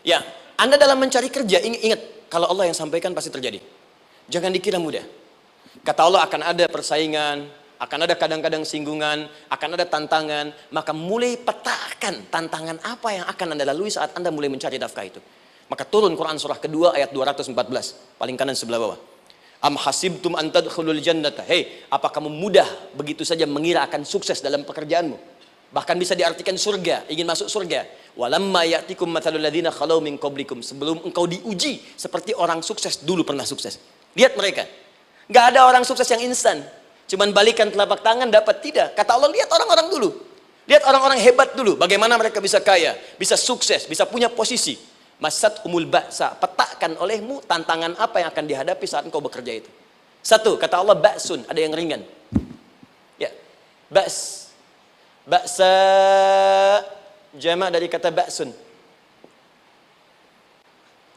Ya, Anda dalam mencari kerja, ingat, kalau Allah yang sampaikan pasti terjadi. Jangan dikira mudah. Kata Allah akan ada persaingan, akan ada kadang-kadang singgungan, akan ada tantangan. Maka mulai petakan tantangan apa yang akan Anda lalui saat Anda mulai mencari nafkah itu. Maka turun Quran surah kedua ayat 214, paling kanan sebelah bawah. Am hasibtum an tadkhulul jannata. Hei, apa kamu mudah begitu saja mengira akan sukses dalam pekerjaanmu? Bahkan bisa diartikan surga, ingin masuk surga. Walamma ya'tikum mathalul ladzina khalau min qablikum. Sebelum engkau diuji seperti orang sukses dulu pernah sukses. Lihat mereka. Enggak ada orang sukses yang instan. Cuman balikan telapak tangan dapat, tidak. Kata Allah, lihat orang-orang dulu. Lihat orang-orang hebat dulu, bagaimana mereka bisa kaya, bisa sukses, bisa punya posisi. Masat umul ba'sa, petakan olehmu tantangan apa yang akan dihadapi saat engkau bekerja itu. Satu, kata Allah, ba'sun, ada yang ringan. Ya, ba's. Ba'sa, jamak dari kata ba'sun.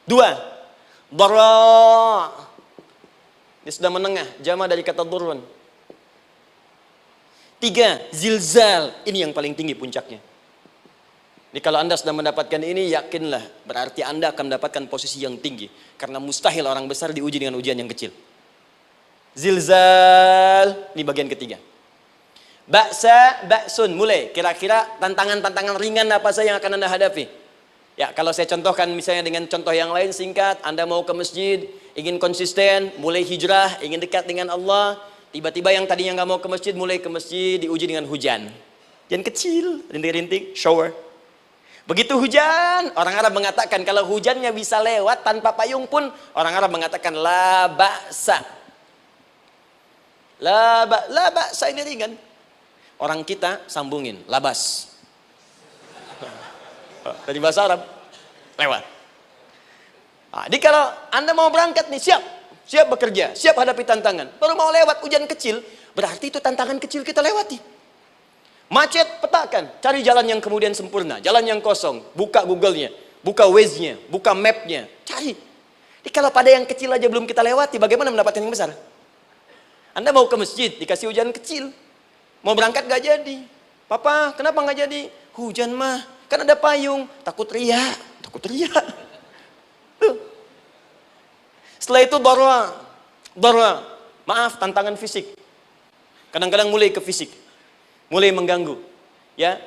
Dua, dara. Ini sudah menengah, jamak dari kata durun. Tiga, zilzal. Ini yang paling tinggi puncaknya. Jadi kalau Anda sudah mendapatkan ini, yakinlah, berarti Anda akan mendapatkan posisi yang tinggi. Karena mustahil orang besar diuji dengan ujian yang kecil. Zilzal, ini bagian ketiga. Ba'sa, ba'sun, mulai. Kira-kira tantangan-tantangan ringan apa saja yang akan Anda hadapi? Ya, kalau saya contohkan misalnya dengan contoh yang lain singkat, Anda mau ke masjid, ingin konsisten, mulai hijrah, ingin dekat dengan Allah, tiba-tiba yang tadinya nggak mau ke masjid, mulai ke masjid, diuji dengan hujan. Hujan kecil, rintik-rintik, shower. Begitu hujan, orang Arab mengatakan kalau hujannya bisa lewat tanpa payung pun, orang Arab mengatakan la ba'sa. La ba'sa ini ringan. Orang kita sambungin, labas. Dari bahasa Arab, lewat. Nah, jadi kalau Anda mau berangkat nih, siap bekerja, siap hadapi tantangan. Baru mau lewat hujan kecil, berarti itu tantangan kecil kita lewati. Macet, petakan, cari jalan yang kemudian sempurna, jalan yang kosong, buka Google-nya, buka Waze-nya, buka map-nya, cari. Jadi kalau pada yang kecil aja belum kita lewati, bagaimana mendapatkan yang besar? Anda mau ke masjid, dikasih hujan kecil, mau berangkat gak jadi. Papa, kenapa gak jadi? Hujan mah, kan ada payung, takut riak. Setelah itu darwa, maaf, tantangan fisik. Kadang-kadang mulai ke fisik, mulai mengganggu. Ya,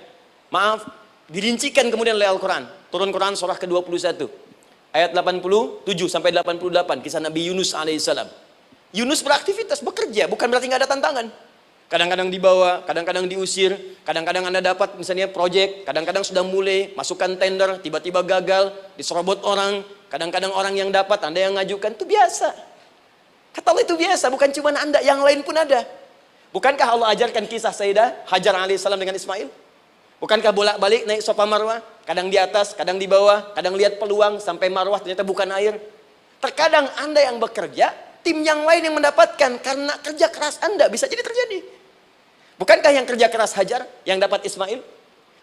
maaf, dirincikan kemudian oleh Al-Quran. Turun Quran surah ke-21, ayat 87 sampai 88, kisah Nabi Yunus alaihissalam. Yunus beraktivitas, bekerja, bukan berarti nggak ada tantangan. Kadang-kadang dibawa, kadang-kadang diusir, kadang-kadang Anda dapat misalnya proyek, kadang-kadang sudah mulai, masukkan tender, tiba-tiba gagal, diserobot orang, kadang-kadang orang yang dapat, Anda yang ngajukan, itu biasa. Kata Allah itu biasa, bukan cuma Anda, yang lain pun ada. Bukankah Allah ajarkan kisah Sayyidah Hajar alaihissalam dengan Ismail? Bukankah bolak-balik naik Safa Marwah, kadang di atas, kadang di bawah, kadang lihat peluang, sampai Marwah ternyata bukan air. Terkadang Anda yang bekerja, tim yang lain yang mendapatkan, karena kerja keras Anda, bisa jadi terjadi. Bukankah yang kerja keras Hajar yang dapat Ismail?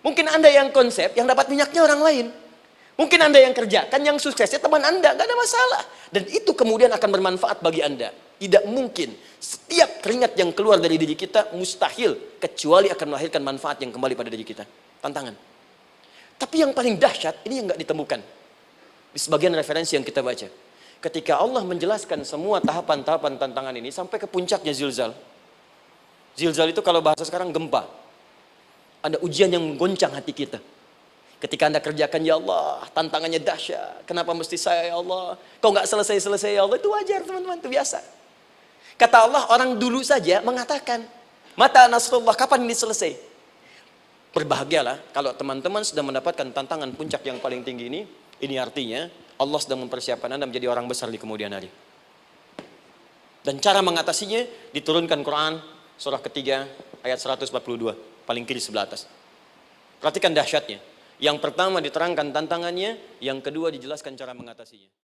Mungkin Anda yang konsep, yang dapat minyaknya orang lain. Mungkin Anda yang kerja, kan yang suksesnya teman Anda, gak ada masalah. Dan itu kemudian akan bermanfaat bagi Anda. Tidak mungkin setiap keringat yang keluar dari diri kita mustahil, kecuali akan melahirkan manfaat yang kembali pada diri kita. Tantangan. Tapi yang paling dahsyat, ini yang gak ditemukan di sebagian referensi yang kita baca. Ketika Allah menjelaskan semua tahapan-tahapan tantangan ini sampai ke puncaknya zilzal. Zilzal itu kalau bahasa sekarang gempa. Ada ujian yang menggoncang hati kita. Ketika Anda kerjakan, ya Allah, tantangannya dahsyat. Kenapa mesti saya, ya Allah? Kok nggak selesai-selesai, ya Allah? Itu wajar, teman-teman, itu biasa. Kata Allah, orang dulu saja mengatakan, mata nasrullah, kapan ini selesai? Berbahagialah kalau teman-teman sudah mendapatkan tantangan puncak yang paling tinggi ini. Ini artinya Allah sedang mempersiapkan Anda menjadi orang besar di kemudian hari. Dan cara mengatasinya diturunkan Quran surah ketiga ayat 142, paling kiri sebelah atas. Perhatikan dahsyatnya. Yang pertama diterangkan tantangannya, yang kedua dijelaskan cara mengatasinya.